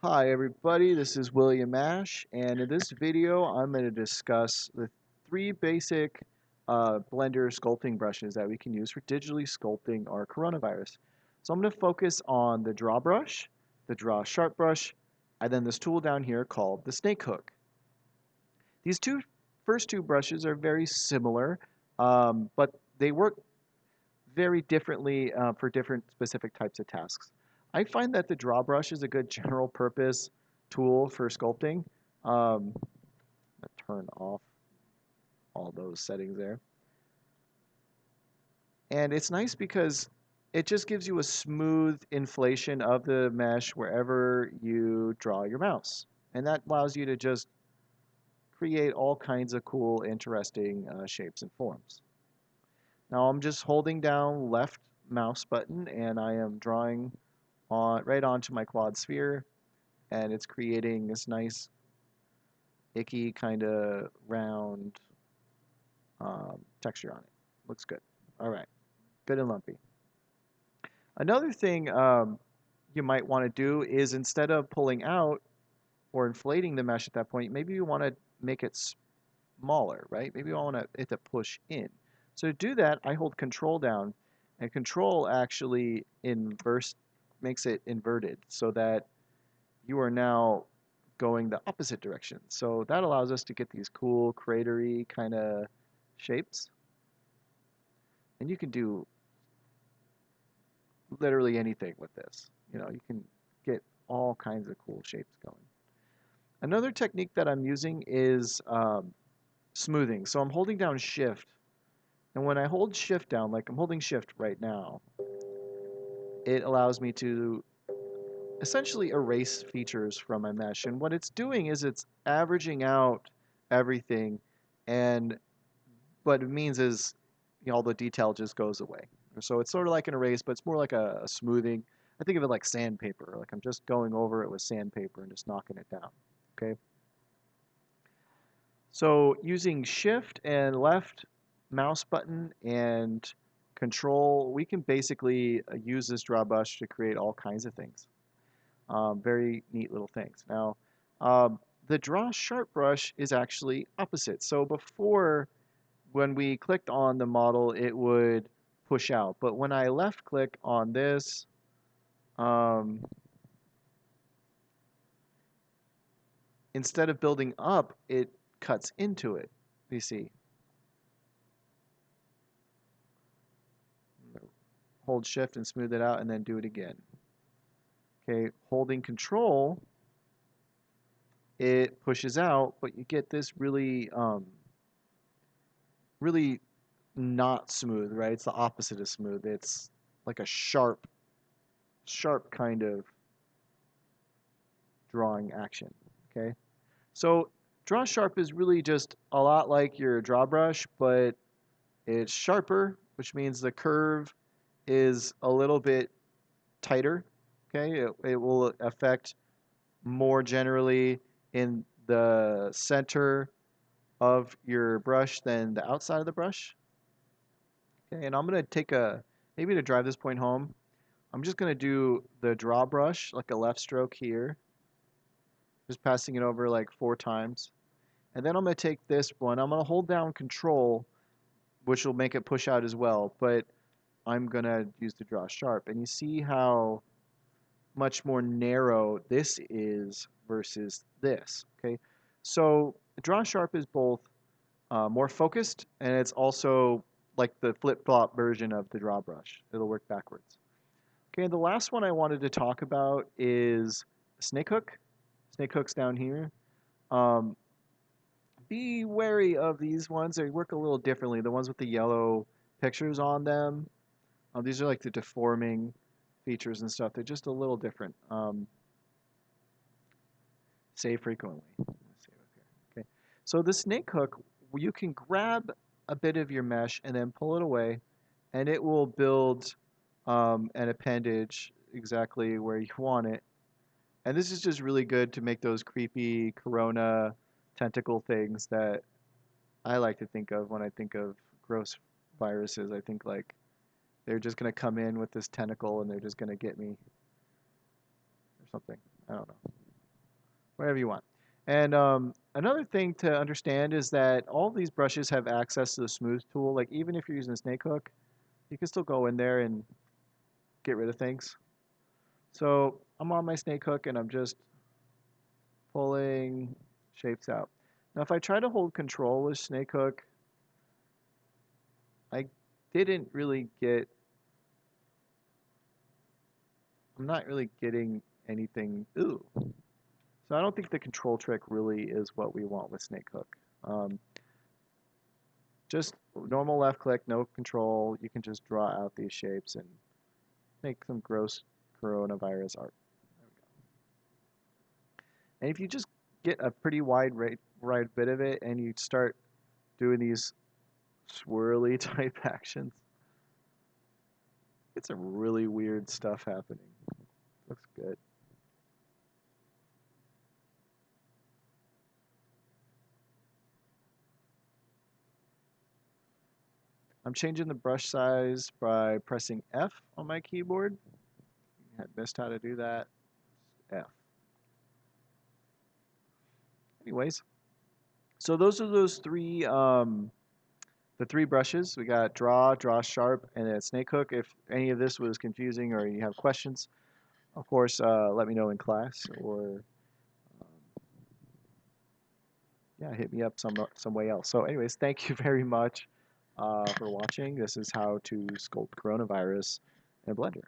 Hi everybody, this is William Ash, and in this video I'm going to discuss the three basic Blender sculpting brushes that we can use for digitally sculpting our coronavirus. So I'm going to focus on the draw brush, the draw sharp brush, and then this tool down here called the snake hook. These first two brushes are very similar, but they work very differently for different specific types of tasks. I find that the draw brush is a good general purpose tool for sculpting. Turn off all those settings there. And it's nice because it just gives you a smooth inflation of the mesh wherever you draw your mouse. And that allows you to just create all kinds of cool, interesting shapes and forms. Now I'm just holding down left mouse button and I am drawing right onto my quad sphere, and it's creating this nice icky kind of round texture on it. Looks good. All right, good and lumpy. Another thing you might want to do is instead of pulling out or inflating the mesh at that point, maybe you want to make it smaller, right? Maybe I want it to push in. So to do that, I hold Control down, and Control actually makes it inverted so that you are now going the opposite direction. So that allows us to get these cool cratery kind of shapes. And you can do literally anything with this. You can get all kinds of cool shapes going. Another technique that I'm using is smoothing. So I'm holding down Shift. And when I hold Shift down, like I'm holding Shift right now, it allows me to essentially erase features from my mesh. And what it's doing is it's averaging out everything, and what it means is all the detail just goes away. So it's sort of like an erase, but it's more like a smoothing. I think of it like sandpaper. Like I'm just going over it with sandpaper and just knocking it down. Okay. So using Shift and left mouse button and Control, we can basically use this draw brush to create all kinds of things. Very neat little things. Now, the draw sharp brush is actually opposite. So before, when we clicked on the model, it would push out. But when I left click on this, um, instead of building up, it cuts into it. You see. Hold shift and smooth it out and then do it again. Okay, holding control, it pushes out, but you get this really not smooth, right? It's the opposite of smooth. It's like a sharp kind of drawing action. Okay, so draw sharp is really just a lot like your draw brush, but it's sharper, which means the curve is a little bit tighter. Okay, it will affect more generally in the center of your brush than the outside of the brush. Okay, and I'm going to maybe to drive this point home, I'm just going to do the draw brush, like a left stroke here, just passing it over like 4 times. And then I'm going to take this one, I'm going to hold down Control, which will make it push out as well, but I'm going to use the draw sharp. And you see how much more narrow this is versus this, okay? So draw sharp is both more focused, and it's also like the flip-flop version of the draw brush. It'll work backwards. Okay, the last one I wanted to talk about is snake hook. Snake hook's down here. Um, be wary of these ones. They work a little differently. The ones with the yellow pictures on them. These are like the deforming features and stuff. They're just a little different. Save frequently. Save up here. Okay. So the snake hook, you can grab a bit of your mesh and then pull it away, and it will build an appendage exactly where you want it. And this is just really good to make those creepy corona tentacle things that I like to think of when I think of gross viruses. I think like they're just going to come in with this tentacle and they're just going to get me or something. I don't know. whatever you want. And another thing to understand is that all these brushes have access to the smooth tool. Like even if you're using a snake hook, you can still go in there and get rid of things. So I'm on my snake hook and I'm just pulling shapes out. Now if I try to hold control with snake hook, I didn't really get, I'm not really getting anything. Ooh. So I don't think the control trick really is what we want with snake hook. Just normal left click, no control. You can just draw out these shapes and make some gross coronavirus art. There we go. And if you just get a pretty wide bit of it and you start doing these swirly type actions, get some really weird stuff happening. Looks good. I'm changing the brush size by pressing F on my keyboard. I missed how to do that. F. Anyways, so those are those three the three brushes. We got draw sharp, and then snake hook. If any of this was confusing or you have questions, of course, let me know in class or um, yeah, hit me up some way else. So, anyways, thank you very much for watching. This is how to sculpt coronavirus in Blender.